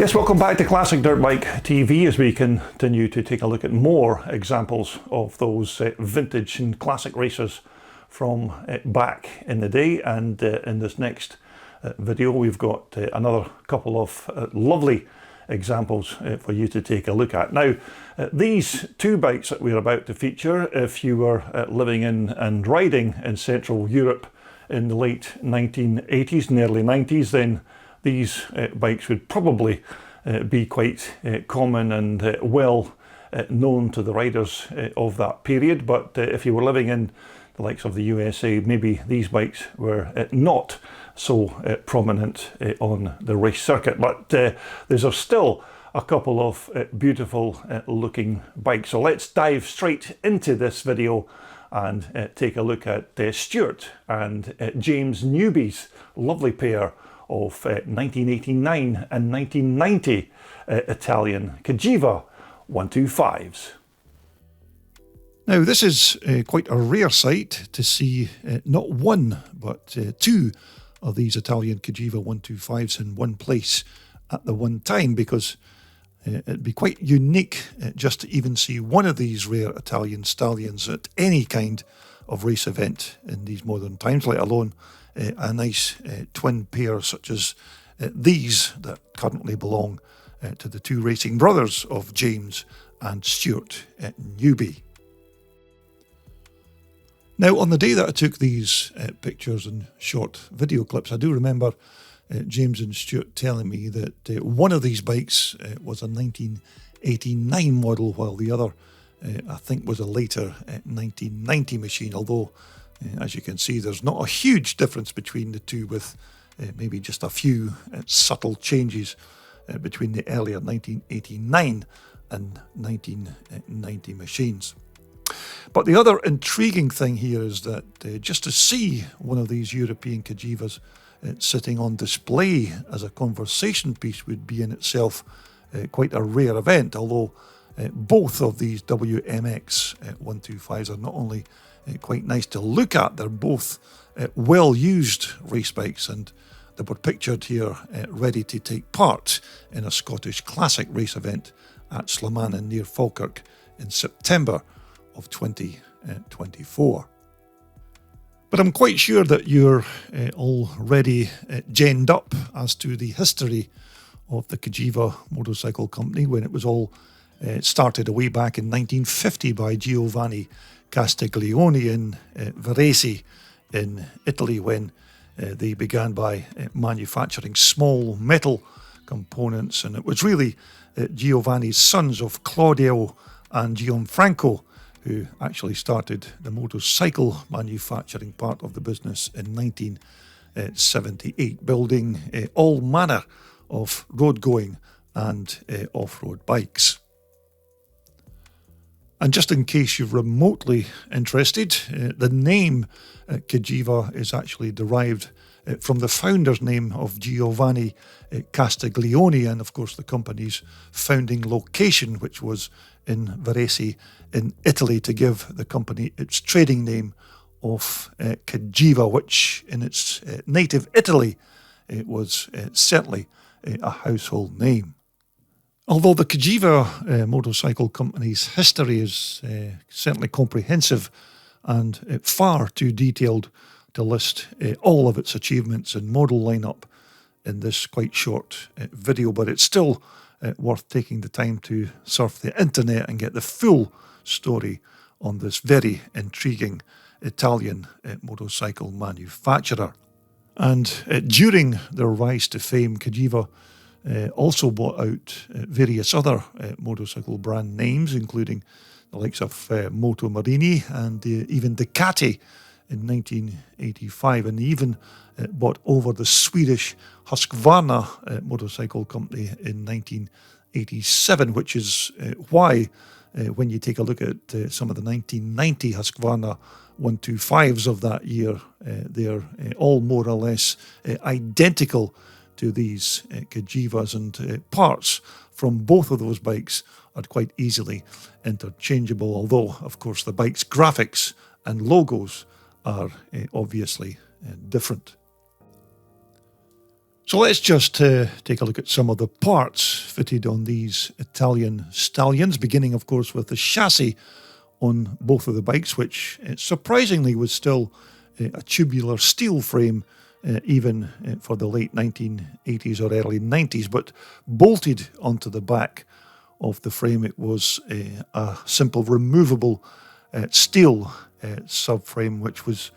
Yes, welcome back to Classic Dirt Bike TV as we continue to take a look at more examples of those vintage and classic racers from back in the day. And in this next video we've got another couple of lovely examples for you to take a look at. Now, these two bikes that we're about to feature, if you were living in and riding in Central Europe in the late 1980s and early 90s, then these bikes would probably be quite common and well known to the riders of that period. But if you were living in the likes of the USA, maybe these bikes were not so prominent on the race circuit. But there's still a couple of beautiful looking bikes. So let's dive straight into this video and take a look at Stuart and James Newby's lovely pair of 1989 and 1990 Italian Cagiva 125s. Now, this is quite a rare sight to see not one but two of these Italian Cagiva 125s in one place at the one time, because it'd be quite unique just to even see one of these rare Italian Stallions at any kind of race event in these modern times, let alone a nice twin pair such as these that currently belong to the two racing brothers of James and Stuart Newby. Now, on the day that I took these pictures and short video clips, I do remember James and Stuart telling me that one of these bikes was a 1989 model, while the other I think was a later 1990 machine, although as you can see, there's not a huge difference between the two, with maybe just a few subtle changes between the earlier 1989 and 1990 machines. But the other intriguing thing here is that just to see one of these European Cagivas sitting on display as a conversation piece would be in itself quite a rare event, although both of these WMX 125s are not only quite nice to look at, they're both well-used race bikes, and they were pictured here ready to take part in a Scottish classic race event at Slamannan near Falkirk in September of 2024. But I'm quite sure that you're already genned up as to the history of the Cagiva motorcycle company, when it was all started away back in 1950 by Giovanni Castiglione in Varese in Italy, when they began by manufacturing small metal components. And it was really Giovanni's sons of Claudio and Gianfranco who actually started the motorcycle manufacturing part of the business in 1978, building all manner of road-going and off-road bikes. And just in case you're remotely interested, the name Cagiva is actually derived from the founder's name of Giovanni Castiglione, and of course the company's founding location, which was in Varese in Italy, to give the company its trading name of Cagiva, which in its native Italy it was certainly a household name. Although the Cagiva motorcycle company's history is certainly comprehensive and far too detailed to list all of its achievements and model lineup in this quite short video, but it's still worth taking the time to surf the internet and get the full story on this very intriguing Italian motorcycle manufacturer. And during their rise to fame, Cagiva also bought out various other motorcycle brand names, including the likes of Moto Marini and even Ducati in 1985, and even bought over the Swedish Husqvarna motorcycle company in 1987, which is why when you take a look at some of the 1990 Husqvarna 125s of that year, they're all more or less identical to these Cagivas, and parts from both of those bikes are quite easily interchangeable, although of course the bike's graphics and logos are obviously different. So let's just take a look at some of the parts fitted on these Italian Stallions, beginning of course with the chassis on both of the bikes, which surprisingly was still a tubular steel frame even for the late 1980s or early 90s, but bolted onto the back of the frame it was a simple removable steel subframe, which was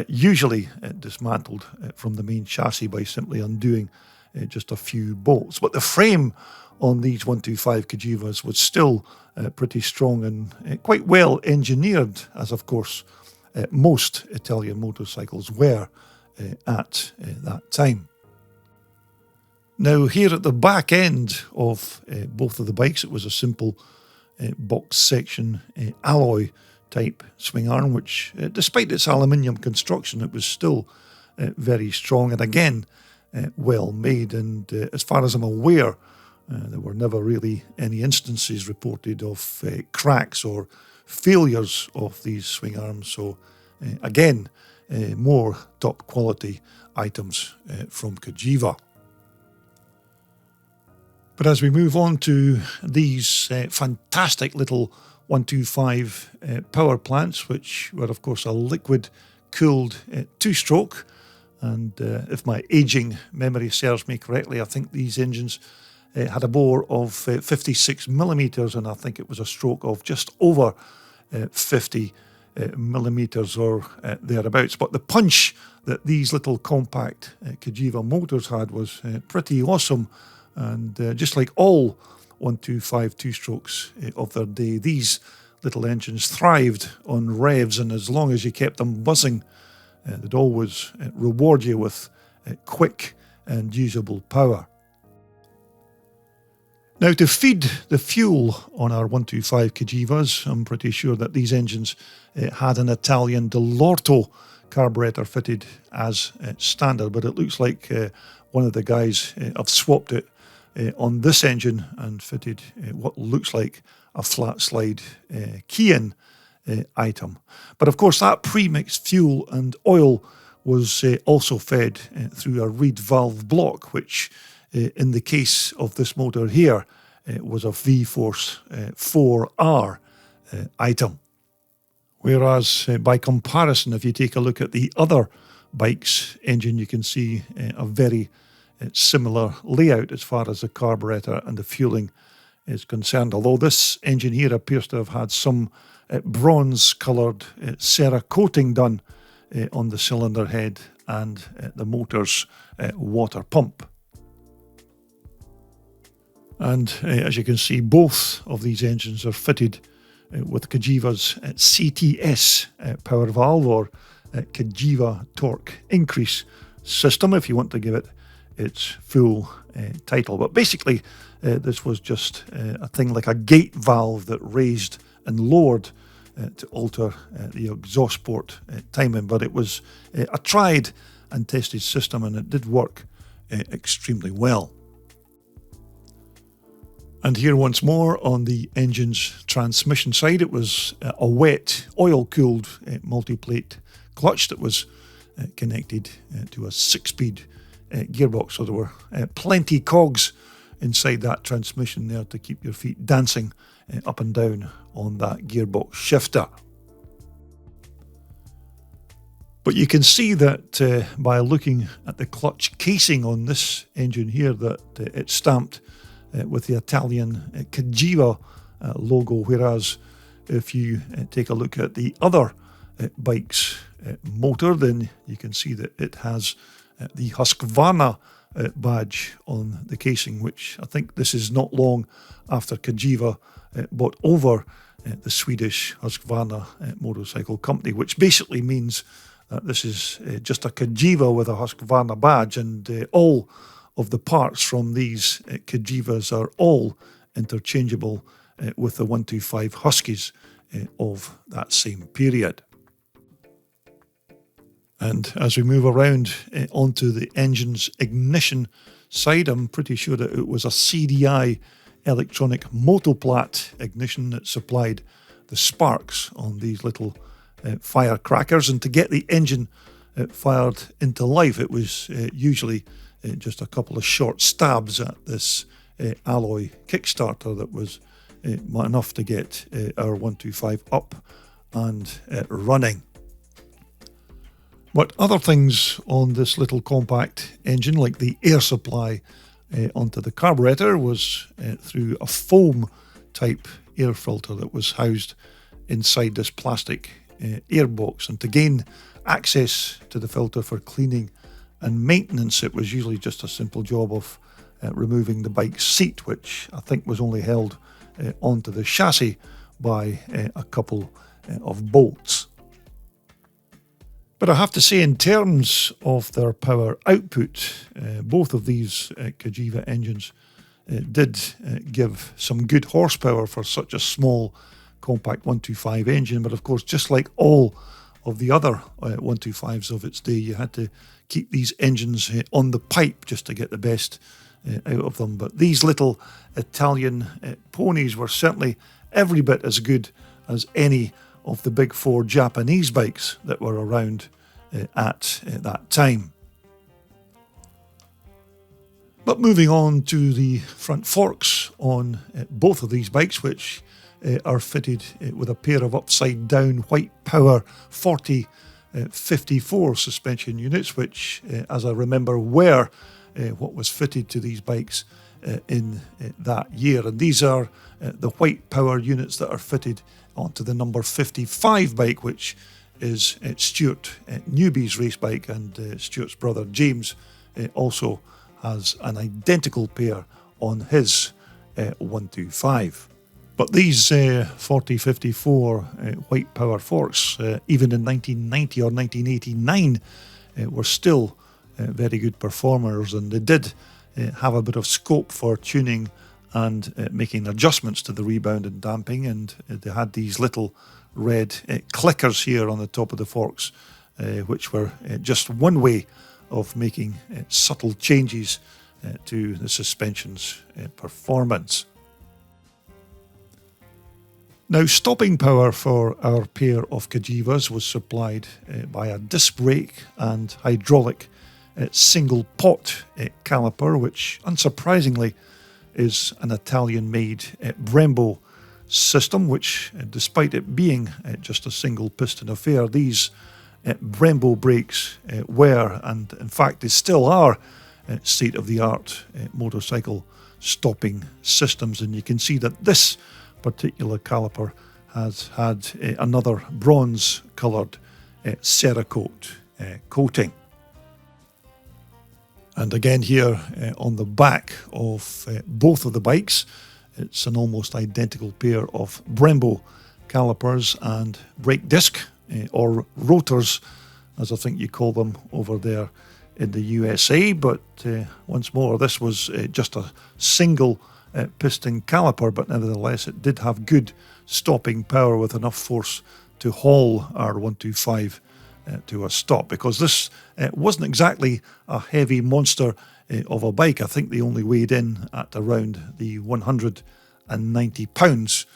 usually dismantled from the main chassis by simply undoing just a few bolts. But the frame on these 125 Cagivas was still pretty strong and quite well engineered, as of course most Italian motorcycles were at that time. Now here at the back end of both of the bikes, it was a simple box section alloy type swing arm, which despite its aluminium construction, it was still very strong and again well made. And as far as I'm aware, there were never really any instances reported of cracks or failures of these swing arms. So again, more top quality items from Cagiva. But as we move on to these fantastic little 125 power plants, which were of course a liquid cooled two-stroke, and if my aging memory serves me correctly, I think these engines had a bore of 56 millimeters, and I think it was a stroke of just over 50 millimeters or thereabouts. But the punch that these little compact Cagiva motors had was pretty awesome, and just like all 125 two-strokes of their day, these little engines thrived on revs, and as long as you kept them buzzing, they'd always reward you with quick and usable power. Now, to feed the fuel on our 125 Cagivas, I'm pretty sure that these engines had an Italian Dell'Orto carburetor fitted as standard, but it looks like one of the guys have swapped it on this engine and fitted what looks like a flat slide key-in item. But of course that pre-mixed fuel and oil was also fed through a reed valve block, which in the case of this motor here was a V-Force 4R item. Whereas by comparison, if you take a look at the other bike's engine, you can see a very similar layout as far as the carburetor and the fueling is concerned, although this engine here appears to have had some bronze coloured Cerakoting done on the cylinder head and the motor's water pump. And as you can see, both of these engines are fitted with Cagiva's CTS power valve, or Cagiva torque increase system, if you want to give it its full title. But basically this was just a thing like a gate valve that raised and lowered to alter the exhaust port timing, but it was a tried and tested system, and it did work extremely well. And here once more on the engine's transmission side, it was a wet oil-cooled multi-plate clutch that was connected to a 6-speed gearbox, so there were plenty cogs inside that transmission there to keep your feet dancing up and down on that gearbox shifter. But you can see that by looking at the clutch casing on this engine here, that it's stamped with the Italian Cagiva logo, whereas if you take a look at the other bike's motor, then you can see that it has the Husqvarna badge on the casing, which I think this is not long after Cagiva bought over the Swedish Husqvarna motorcycle company, which basically means that this is just a Cagiva with a Husqvarna badge, and all of the parts from these Cagivas are all interchangeable with the 125 Huskies of that same period. And as we move around onto the engine's ignition side, I'm pretty sure that it was a CDI electronic motoplat ignition that supplied the sparks on these little firecrackers. And to get the engine fired into life, it was usually just a couple of short stabs at this alloy kickstarter that was enough to get our 125 up and running. But other things on this little compact engine, like the air supply onto the carburetor, was through a foam type air filter that was housed inside this plastic air box. And to gain access to the filter for cleaning and maintenance, it was usually just a simple job of removing the bike's seat, which I think was only held onto the chassis by a couple of bolts. But I have to say, in terms of their power output, both of these Cagiva engines did give some good horsepower for such a small compact 125 engine. But of course, just like all of the other 125s of its day, you had to keep these engines on the pipe just to get the best out of them. But these little Italian ponies were certainly every bit as good as any of the big four Japanese bikes that were around at that time. But moving on to the front forks on both of these bikes, which are fitted with a pair of upside down white power 4054 suspension units, which as I remember were what was fitted to these bikes in that year. And these are the white power units that are fitted onto the number 55 bike, which is Stuart Newby's race bike, and Stuart's brother James also has an identical pair on his 125. But these 4054 white power forks, even in 1990 or 1989, were still very good performers, and they did have a bit of scope for tuning and making adjustments to the rebound and damping. And they had these little red clickers here on the top of the forks, which were just one way of making subtle changes to the suspension's performance. Now, stopping power for our pair of Cagivas was supplied by a disc brake and hydraulic single pot caliper, which unsurprisingly is an Italian-made Brembo system, which, despite it being just a single piston affair, these Brembo brakes were, and in fact they still are, state-of-the-art motorcycle stopping systems. And you can see that this particular caliper has had another bronze-coloured Cerakote coating. And again here on the back of both of the bikes, it's an almost identical pair of Brembo calipers and brake disc, or rotors, as I think you call them over there in the USA. But once more, this was just a single piston caliper, but nevertheless it did have good stopping power with enough force to haul our 125 to a stop, because this wasn't exactly a heavy monster of a bike. I think they only weighed in at around the 190 pounds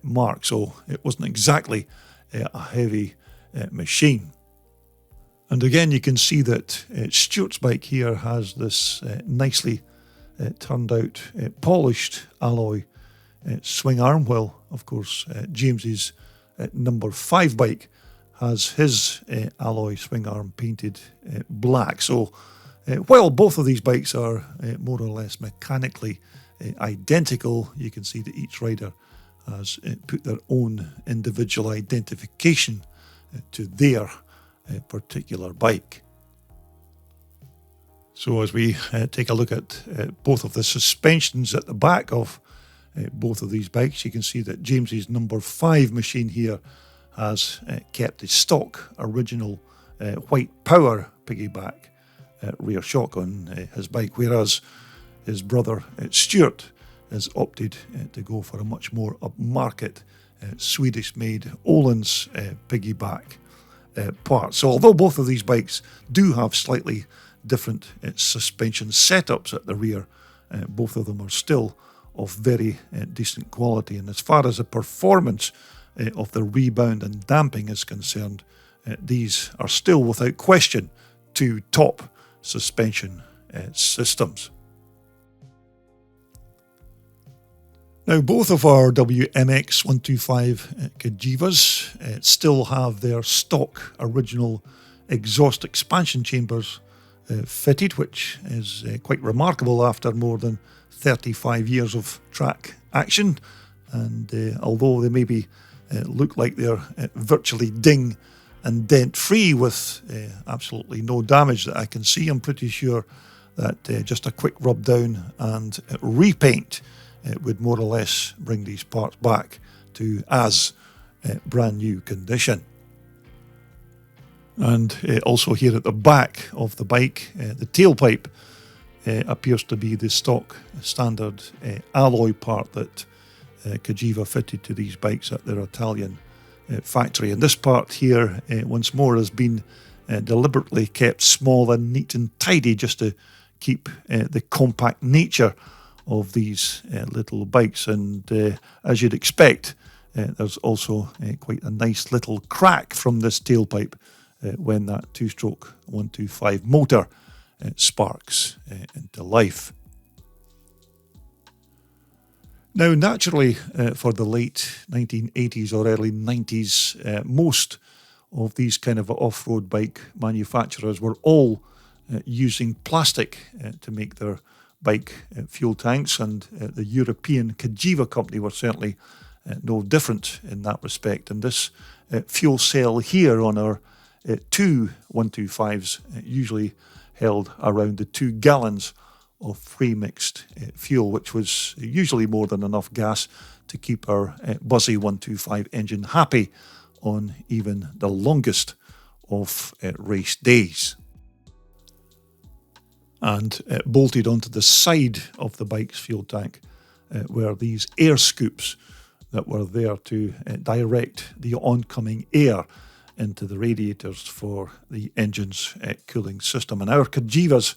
mark, so it wasn't exactly a heavy machine. And again, you can see that Stuart's bike here has this nicely turned out polished alloy swing arm, while of course James's number 5 bike has his alloy swing arm painted black. So while both of these bikes are more or less mechanically identical, you can see that each rider has put their own individual identification to their particular bike. So as we take a look at both of the suspensions at the back of both of these bikes, you can see that James's number 5 machine here has kept the stock original white power piggyback rear shock on his bike, whereas his brother Stuart has opted to go for a much more upmarket Swedish-made Öhlins piggyback part. So although both of these bikes do have slightly different suspension setups at the rear, both of them are still of very decent quality. And as far as the performance of the rebound and damping is concerned, these are still without question 2 top suspension systems. Now, both of our WMX 125 Cagivas still have their stock original exhaust expansion chambers fitted, which is quite remarkable after more than 35 years of track action. And although they maybe look like they're virtually ding and dent free with absolutely no damage that I can see, I'm pretty sure that just a quick rub down and repaint would more or less bring these parts back to as brand new condition. And also here at the back of the bike, the tailpipe appears to be the stock standard alloy part that Cagiva fitted to these bikes at their Italian factory. And this part here, once more, has been deliberately kept small and neat and tidy just to keep the compact nature of these little bikes. And as you'd expect, there's also quite a nice little crack from this tailpipe when that two-stroke 125 motor sparks into life. Now, naturally, for the late 1980s or early 90s, most of these kind of off-road bike manufacturers were all using plastic to make their bike fuel tanks, and the European Cagiva company were certainly no different in that respect. And this fuel cell here on our two 125s usually held around the 2 gallons of free-mixed fuel, which was usually more than enough gas to keep our buzzy 125 engine happy on even the longest of race days. And bolted onto the side of the bike's fuel tank were these air scoops that were there to direct the oncoming air into the radiators for the engine's cooling system. And our Cagivas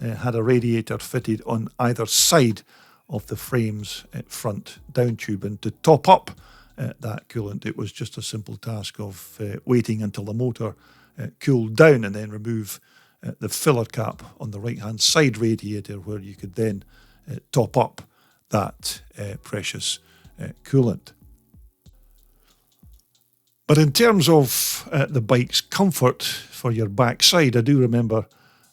had a radiator fitted on either side of the frame's front down tube. And to top up that coolant, it was just a simple task of waiting until the motor cooled down and then remove the filler cap on the right-hand side radiator, where you could then top up that precious coolant. But in terms of the bike's comfort for your backside, I do remember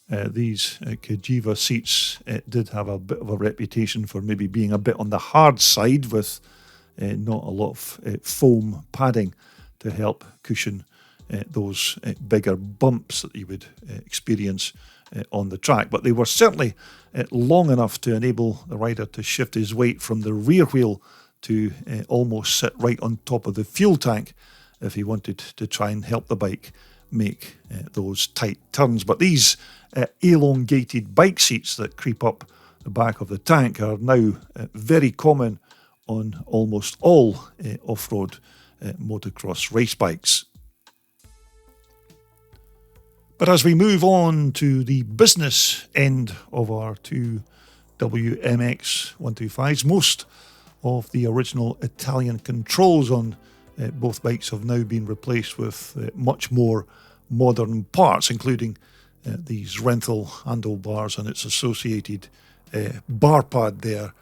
these Cagiva seats did have a bit of a reputation for maybe being a bit on the hard side, with not a lot of foam padding to help cushion those bigger bumps that you would experience on the track. But they were certainly long enough to enable the rider to shift his weight from the rear wheel to almost sit right on top of the fuel tank if he wanted to try and help the bike make those tight turns. But these elongated bike seats that creep up the back of the tank are now very common on almost all off-road motocross race bikes. But as we move on to the business end of our two WMX 125s, most of the original Italian controls on both bikes have now been replaced with much more modern parts, including these rental handlebars and its associated bar pad there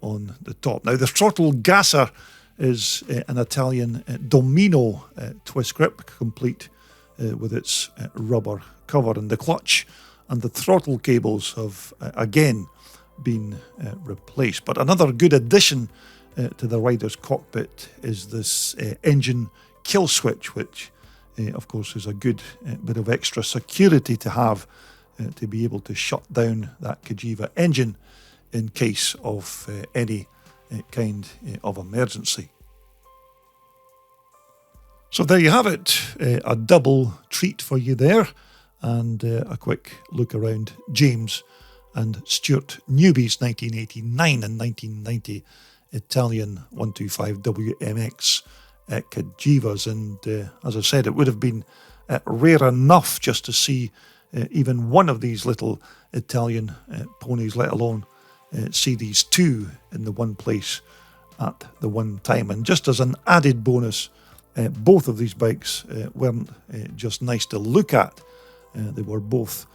on the top. Now, the throttle gasser is an Italian Domino twist grip, complete with its rubber cover, and the clutch and the throttle cables have again been replaced. But another good addition to the rider's cockpit is this engine kill switch, which of course is a good bit of extra security to have to be able to shut down that Cagiva engine in case of any kind of emergency. So there you have it, a double treat for you there, and a quick look around James and Stuart Newby's 1989 and 1990 Italian 125 WMX Cagivas. And as I said, it would have been rare enough just to see even one of these little Italian ponies, let alone see these two in the one place at the one time. And just as an added bonus, both of these bikes weren't just nice to look at, they were both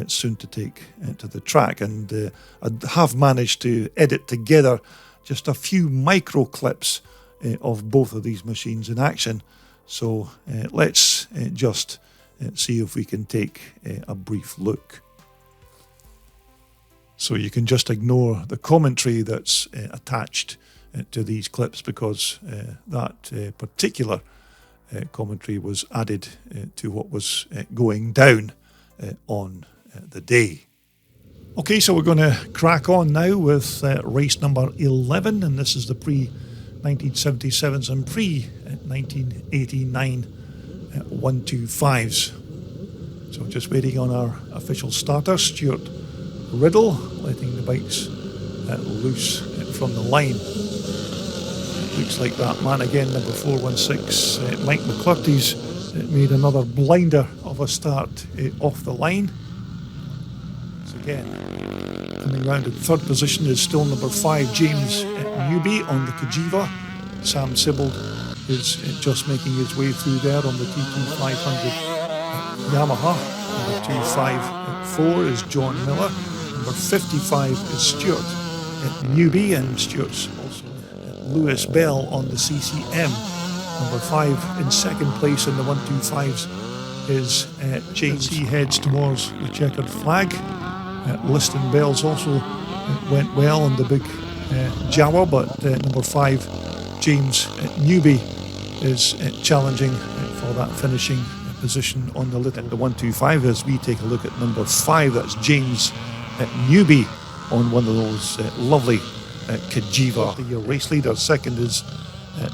soon to take to the track. And I have managed to edit together just a few micro clips of both of these machines in action. So let's just see if we can take a brief look. So you can just ignore the commentary that's attached to these clips, because that particular commentary was added to what was going down on the day. Okay, so we're going to crack on now with race number 11, and this is the pre-1977s and pre-1989 125s. So just waiting on our official starter, Stuart Riddle, letting the bikes loose from the line. Looks like that man again, number 416, Mike McClurty's made another blinder of a start off the line. So again, coming round in third position is still number 5, James Newby on the Cagiva. Sam Sibbald is just making his way through there on the TT500 Yamaha. Number 254 is John Miller. Number 55 is Stuart Newby, and Stuart's also Lewis Bell on the CCM. Number 5 in second place in the 125s is James. He heads towards the checkered flag. Liston Bells also went well on the big Jawa, but number 5 James Newby is challenging for that finishing position on the lid at the 125 as we take a look at number 5. That's James Newby on one of those lovely Cagiva. The race leader. Second is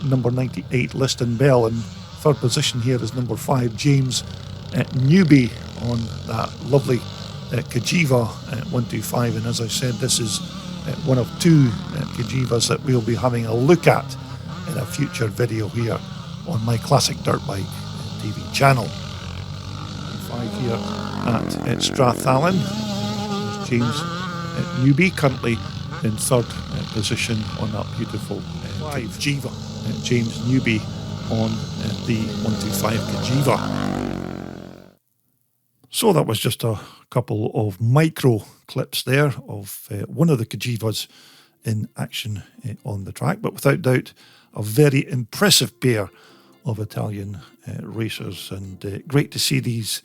number 98 Liston Bell, and third position here is number 5 James Newby on that lovely Cagiva 125. And as I said, this is one of 2 Cagivas that we'll be having a look at in a future video here on my Classic Dirt Bike TV channel. 5 here at Strathallan. James Newby currently in third position on that beautiful Cagiva. James Newby on the 125 Cagiva. So that was just a couple of micro clips there of one of the Cagivas in action on the track, but without doubt a very impressive pair of Italian racers, and great to see these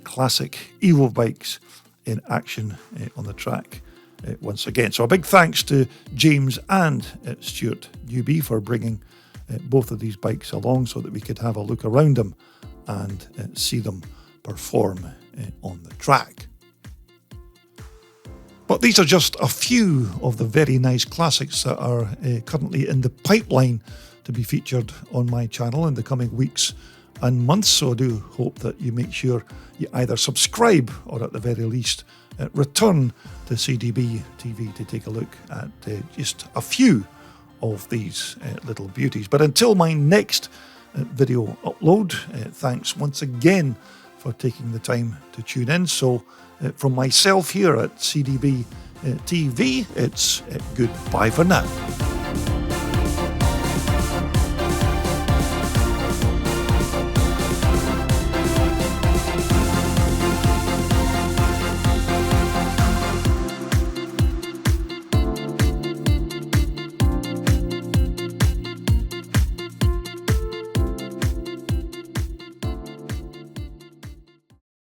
classic Evo bikes in action on the track once again. So a big thanks to James and Stuart Newby for bringing both of these bikes along so that we could have a look around them and see them perform on the track. But these are just a few of the very nice classics that are currently in the pipeline to be featured on my channel in the coming weeks and months. So I do hope that you make sure you either subscribe or at the very least return to CDB TV to take a look at just a few of these little beauties. But until my next video upload, thanks once again for taking the time to tune in. So from myself here at CDB TV, it's goodbye for now.